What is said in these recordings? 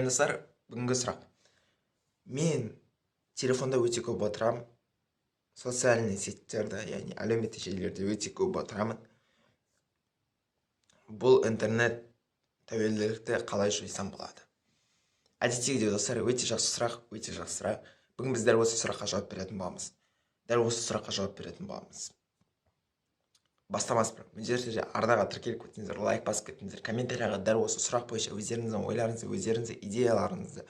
Достар, бүгінгі сұрақ. Мен телефонда өте көп отырамын. Социальный сеттерді, яғни әлеуметтік желілерде өте көп отырамын. Бұл интернет тәуелділікті қалай жойсам болады? Әдеттегідей достар, өте жақсы сұрақ. Бүгін біз дәл осы сұраққа жауап беретін боламыз. Бастамас бұрын, міндетті арнаға тіркеліп кетіңіздер, лайк басып кетіңіздер, комментарияға дәл осы сұрақ бойынша өздеріңіздің ойларыңызды, өздеріңіздің идеяларыңызды,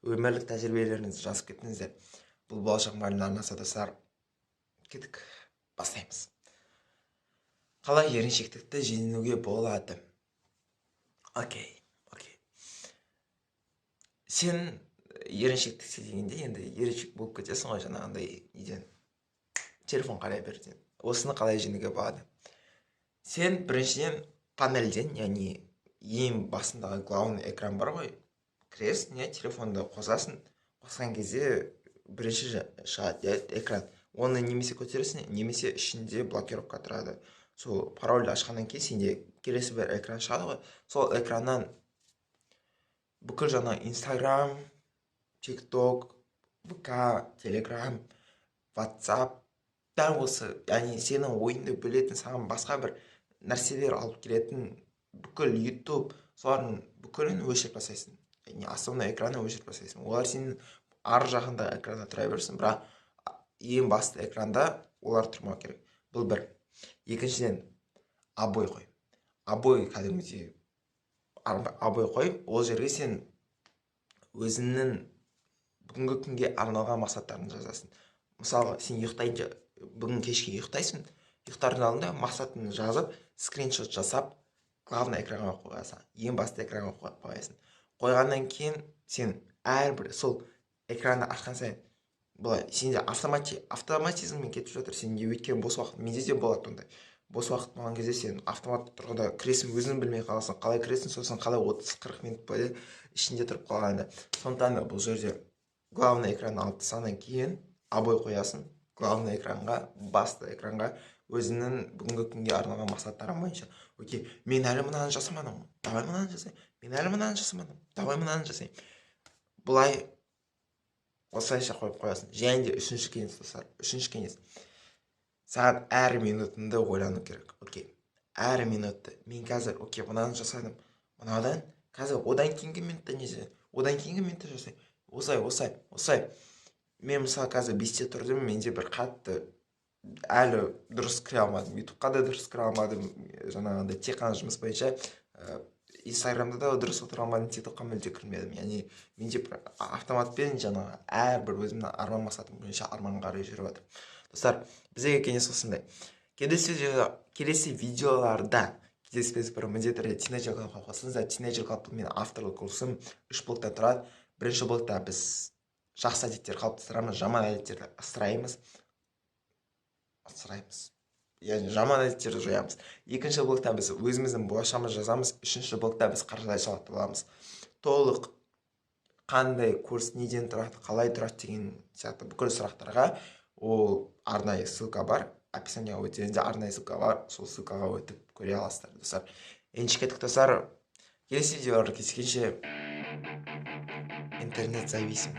өмірлік тәжірибелеріңізді жазып кетіңіздер. Бұл болашақ мұғалімнің арнасы достар. Кеттік, бастаймыз. Қалай еріншектікті жеңуге болады? Окей. Сен еріншектікте дегенде енді еріншек болып кетесің ғой, жаңағындай неден телефон қарай берден. Осыны қалай жеңуге болады? Сен біріншіден панельден, яғни ең басындағы главный экран бар ғой, кіресің, телефонды қосасың. Қосқан кезде бірінші шығады экран. Оны немесе көтересің, немесе ішінде блокировка тұрады. Сол парольді ашқаннан кейін сенде келесі бір экран шығады ғой. Сол экраннан бүкіл жаңа Instagram, TikTok, ВК, Telegram, WhatsApp, дәл осы, яғни сенің ойыңды бөлетін, саған басқа бір нәрселер алып келетін бүкіл YouTube, солардың бүкілін өшіріп тастайсың. Яғни основной экраны өшіріп тастайсың. Олар сенің ар жағында экранда тұра берсін, бірақ ең басты экранда олар тұрмау керек. Бұл бір. Екіншіден, обой қой. Обой кәдімгідей обой қой. Ол жерге сен өзіңнің бүгінгі күнге арналған мақсаттарыңды жазасың. Мысалы, сен ұйықтайынша бүгін кешке ұйықтайсың, ұйықтардың алдында мақсатын жазып, скриншот жасап, главный экранға қоясың, ең басты экранға қоясың. Қойғаннан кейін сен әрбір сол экранды ашқан сайын былай сенде автоматизммен кетіп жатыр. Сенде өткен бос уақыт, менде де болады ондай. Бос уақыт болған кезде сен автоматты тұрғыда кіресің, өзің білмей қаласың, қалай кіресің, сосын қалай 30-40 минут бойы ішінде тұрып қалғанда. Сондықтан да бұл жерде главный экранды алып тастағаннан кейін обой қоясың. Главный экранға, басты экранға өзінің бүгінгі күнге арналған мақсаттарың бойынша. Окей, мен әлі мынаны жасамадым, давай мынаны жасайым. Мен әлі мынаны жасамадым, давай мынаны жасайым. Бұлай осылайша қойып қоясың. Және де үшінші кеңес. Саған әр минутыңды ойлану керек. Окей, әр минутты. Мен қазір, окей, мынаны жасадым. Мынадан қазір одан кейінгі минутта не жасайым? Одан кейінгі минутта жасайым. Осылай. Мен мысалы қазір 5-те тұрдым, менде бір қатты әлі дұрыс кіре алмадым. ютубқа да дұрыс кіре алмадым. Жаңағындай тек қана жұмыс бойынша. Инстаграмда да дұрыс отыра алмадым, тиктокқа мүлде кірмедім. Яғни менде автоматпен жаңағы әрбір өзімнің арман мақсатым бойынша арманға қарай жүріп жатыр. Достар, бізге кеңес осындай. Келесі видеоларда кездеспес бір міндетті тинейджер клубқа қосылыңыздар. Тинейджер клуб менің авторлық курсым 3 блоктан тұрады. Бірінші блокта біз жақсы әдеттер қалыптастырамыз, жаман әдеттерді ысыраймыз. Яғни жаман әдеттерді жоямыз. Екінші блокта біз өзіміздің болашағымызды жазамыз. Үшінші блокта біз қаржылай сауатты боламыз. Толық қандай курс неден тұрады, қалай тұрады деген сияқты бүкіл сұрақтарға ол арнайы ссылка бар. Описанияға өтуінде арнайы ссылка бар. Сол ссылкаға өтіп көре аласыздар, достар. Ендеше кеттік, достар. Келесі видеоларда кездескенше интернет зависим.